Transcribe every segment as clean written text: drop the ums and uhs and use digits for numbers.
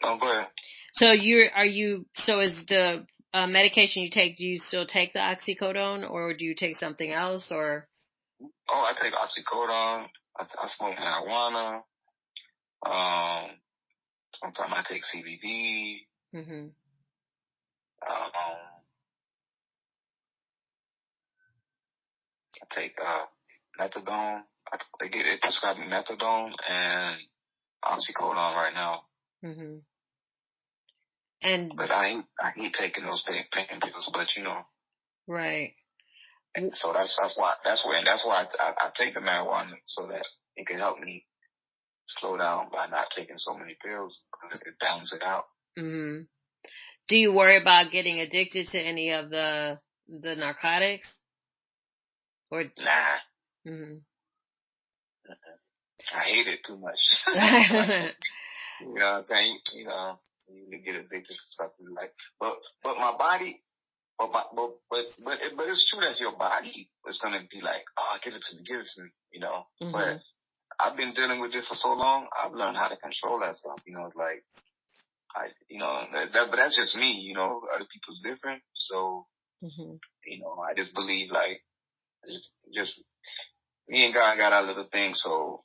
Oh, go ahead. So so is the medication you take, do you still take the oxycodone or do you take something else or? Oh, I take oxycodone. I smoke marijuana. Sometimes I take CBD. Mm-hmm. I take methadone. They prescribe me methadone and oxycodone right now. Mm-hmm. But I hate taking those pain pills. But right. So that's why I take the marijuana so that it can help me slow down by not taking so many pills. It balances it out. Mm-hmm. Do you worry about getting addicted to any of the narcotics? Or Nah. Mm-hmm. I hate it too much. You know what I'm saying? You get addicted to stuff you like. But my body, but it's true that your body is gonna be like, oh, give it to me. Mm-hmm. But I've been dealing with this for so long. I've learned how to control that stuff. It's like but that's just me. Other people's different. So Mm-hmm. I just believe like just me and God got our little thing. So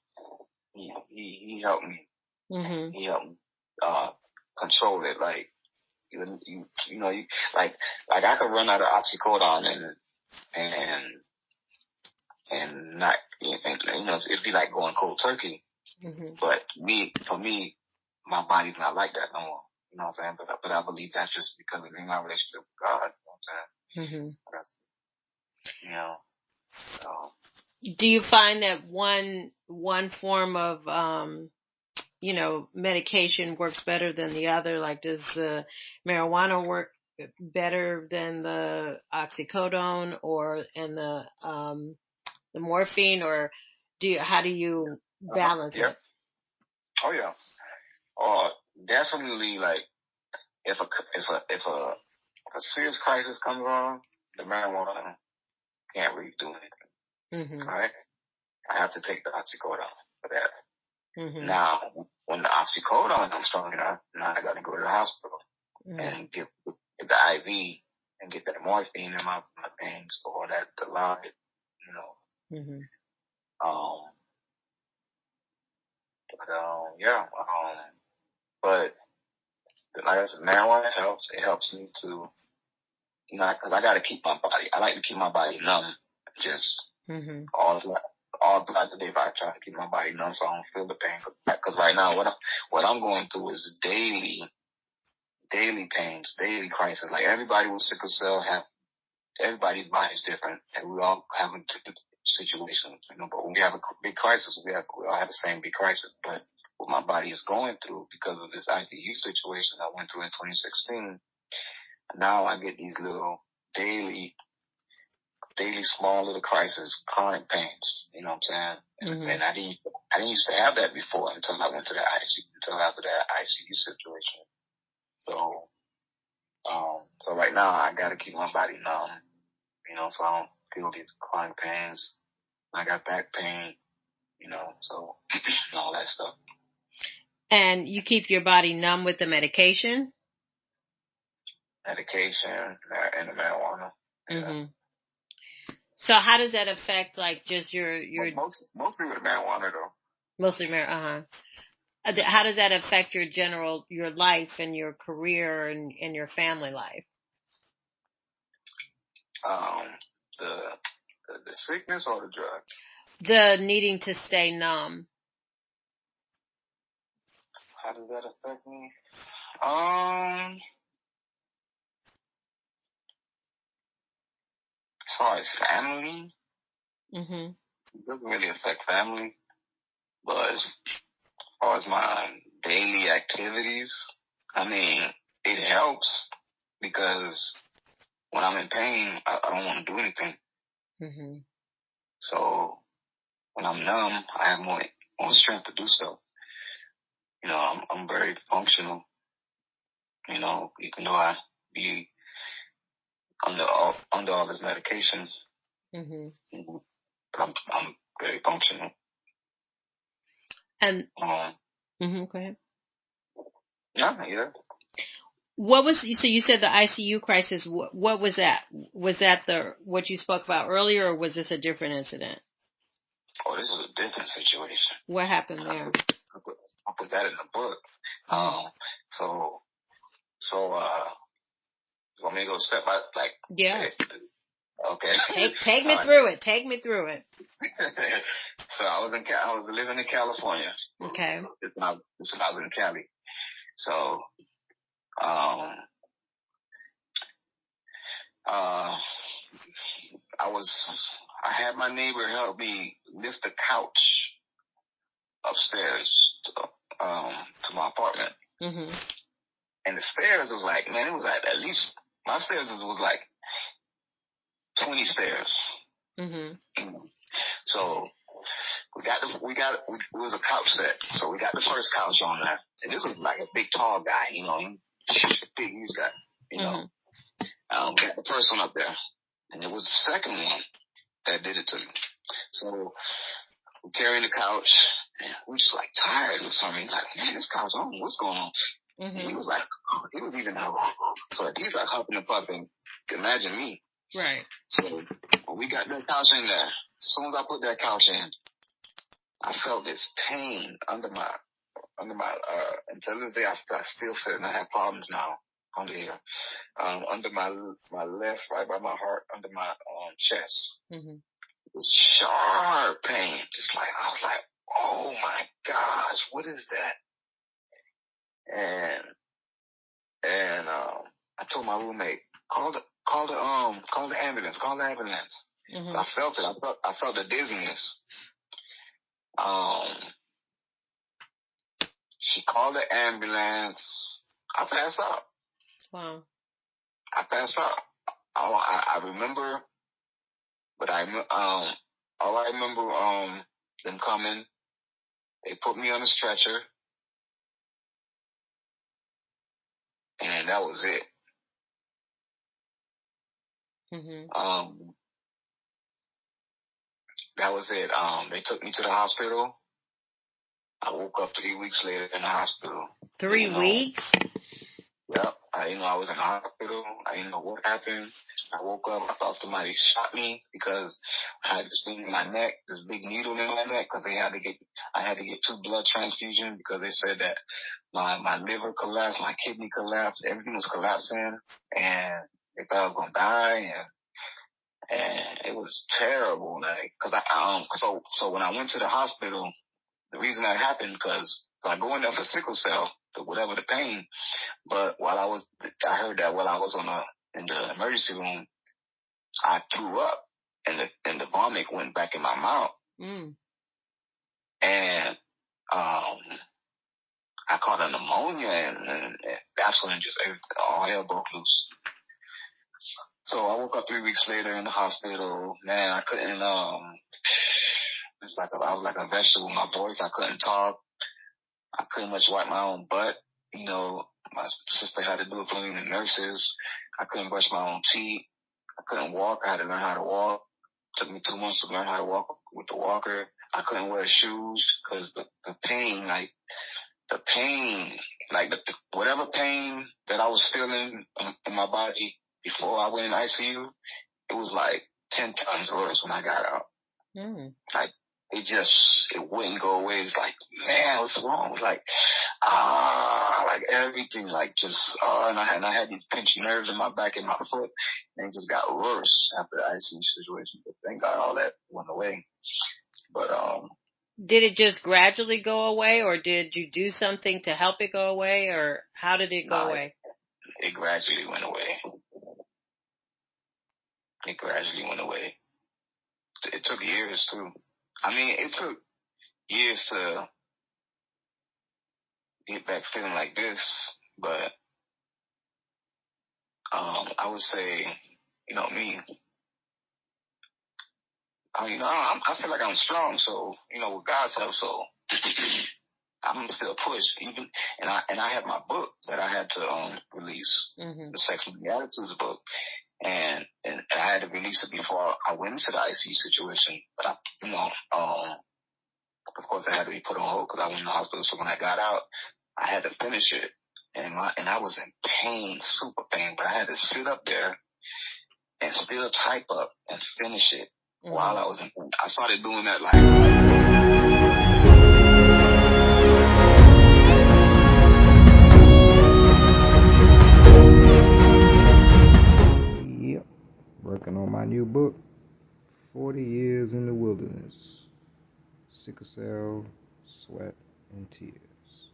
he helped me. Mm-hmm. He helped me control it. Like like I could run out of oxycodone and not it'd be like going cold turkey. Mm-hmm. But for me, my body's not like that no more. You know what I'm saying? But I believe that's just because of my relationship with God. You know what I'm saying? Mm-hmm. So. Do you find that one form of medication works better than the other? Like, does the marijuana work better than the oxycodone and the morphine, or how do you balance it? Oh yeah. Definitely. Like if a serious crisis comes on, the marijuana can't really do anything. Mm-hmm. All right. I have to take the oxycodone for that. Mm-hmm. Now, when the oxycodone is strong enough, now I got to go to the hospital and get the IV and get that morphine in my veins or that Dilaudid, Mm-hmm. But like I said, marijuana helps. It helps me to, because I got to keep my body. I like to keep my body numb, just all throughout the day. But I try to keep my body numb so I don't feel the pain. Because right now, what I'm going through is daily pains, daily crisis. Like everybody with sickle cell everybody's body is different, and we all have a different situation. But when we have a big crisis, we all have the same big crisis. But what my body is going through because of this ICU situation I went through in 2016, now I get these little daily small little crises, chronic pains. You know what I'm saying? And I didn't used to have that before until I went to the ICU, until after that ICU situation. So right now I gotta keep my body numb, so I don't feel these chronic pains. I got back pain, so all that stuff. And you keep your body numb with the medication? Medication and the marijuana. Mm-hmm. So how does that affect like just your mostly with marijuana though. Mostly marijuana. How does that affect your life and your career and your family life? The sickness or the drug? The needing to stay numb. How does that affect me? As far as family, it doesn't really affect family, but as far as my daily activities, I mean, it helps because when I'm in pain, I don't want to do anything. Mm-hmm. So when I'm numb, I have more strength to do so. I'm very functional. Even though I be under all this medication, but I'm very functional. And go ahead. No, Yeah. What was, so you said the ICU crisis, what was that? Was that what you spoke about earlier, or was this a different incident? Oh, this is a different situation. What happened there? I put that in the book. So, you want me to go step by, like? Yeah. Okay. Take me through it. Take me through it. So I was living in California. Okay. This when I was in Cali. So, I had my neighbor help me lift the couch upstairs to my apartment. Mm-hmm. And the stairs was like, man, it was like at least, my stairs was like 20 stairs. Mm-hmm. So it was a couch set. So we got the first couch on there. And this was like a big tall guy, you know, big huge guy, you know. Got the first one up there. And it was the second one that did it to me. So we carrying the couch, and we just like tired or something. Like, man, this couch on, what's going on? Mm-hmm. And he was like, he was even out. So he's like huffing and puffing. Imagine me. Right. So when we got that couch in there, as soon as I put that couch in, I felt this pain under my, until this day, I still feel, and I have problems now under here, under my left, right by my heart, under my chest. Mm-hmm. It was sharp pain, just like, I was like, oh my gosh, what is that? And I told my roommate, call the ambulance. Mm-hmm. I felt it. I felt the dizziness. She called the ambulance. I passed out. Wow. I passed out. I remember, but all I remember, them coming. They put me on a stretcher, and that was it. Mm-hmm. That was it. They took me to the hospital. I woke up 3 weeks later in the hospital. 3 weeks? Yep. I didn't know I was in the hospital. I didn't know what happened. I woke up. I thought somebody shot me because I had this thing in my neck, this big needle in my neck, because I had to get 2 blood transfusions because they said that my liver collapsed, my kidney collapsed, everything was collapsing, and they thought I was gonna die, and it was terrible. Like, so when I went to the hospital, the reason that happened because I go in there for sickle cell, whatever the pain. But I heard that while I was in the emergency room, I threw up, and the vomit went back in my mouth. Mm. And I caught a pneumonia, and that's when just all hell broke loose. So I woke up 3 weeks later in the hospital. Man, I couldn't. I was like a vegetable. My voice, I couldn't talk. I couldn't much wipe my own butt. You know, my sister had to do it for me, the nurses. I couldn't brush my own teeth. I couldn't walk. I had to learn how to walk. It took me 2 months to learn how to walk with the walker. I couldn't wear shoes because the pain, whatever pain that I was feeling in my body before I went in ICU, it was like 10 times worse when I got out. Mm. Like, it wouldn't go away. It's like, man, what's wrong? It's like, like everything, like just, and I had these pinched nerves in my back and my foot, and it just got worse after the ICU situation. But thank God all that went away. But, did it just gradually go away, or did you do something to help it go away, or how did it go away? It gradually went away. It gradually went away. It took years too. I mean, it took years to get back feeling like this, but I would say, you know, me, I feel like I'm strong, so, you know, with God's help, so I'm still push even, and I had my book that I had to release, the Sex and the Attitudes book, and I had to release it before I went into the ICU situation, but of course, I had to be put on hold because I went in the hospital. So when I got out, I had to finish it. and I was in pain, super pain, but I had to sit up there and still type up and finish it while I was in pain. I started doing that like. Yep, working on my new book, 40 Years in the Wilderness, Sickle Cell, Sweat, and Tears,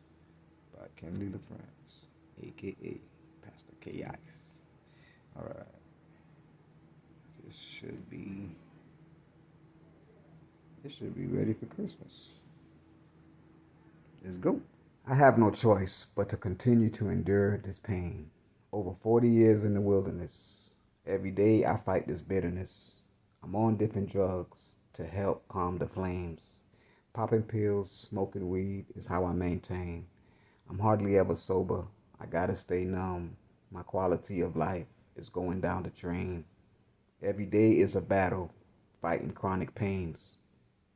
by Kenley La France, a.k.a. Pastor K-Ice. Alright, this should be ready for Christmas. Let's go. I have no choice but to continue to endure this pain. Over 40 years in the wilderness. Every day I fight this bitterness. I'm on different drugs to help calm the flames. Popping pills, smoking weed is how I maintain. I'm hardly ever sober. I gotta stay numb. My quality of life is going down the drain. Every day is a battle, fighting chronic pains.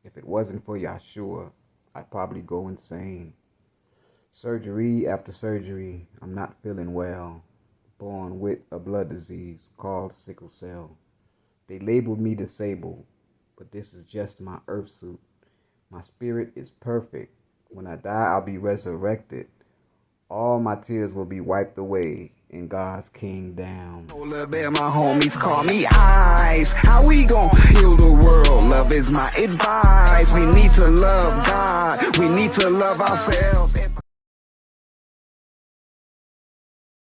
If it wasn't for Yahshua, I'd probably go insane. Surgery after surgery, I'm not feeling well. Born with a blood disease called sickle cell. They labeled me disabled, but this is just my earth suit. My spirit is perfect. When I die, I'll be resurrected. All my tears will be wiped away in God's kingdom. My homies call me Ice. How we gon' heal the world? Love is my advice. We need to love God. We need to love ourselves.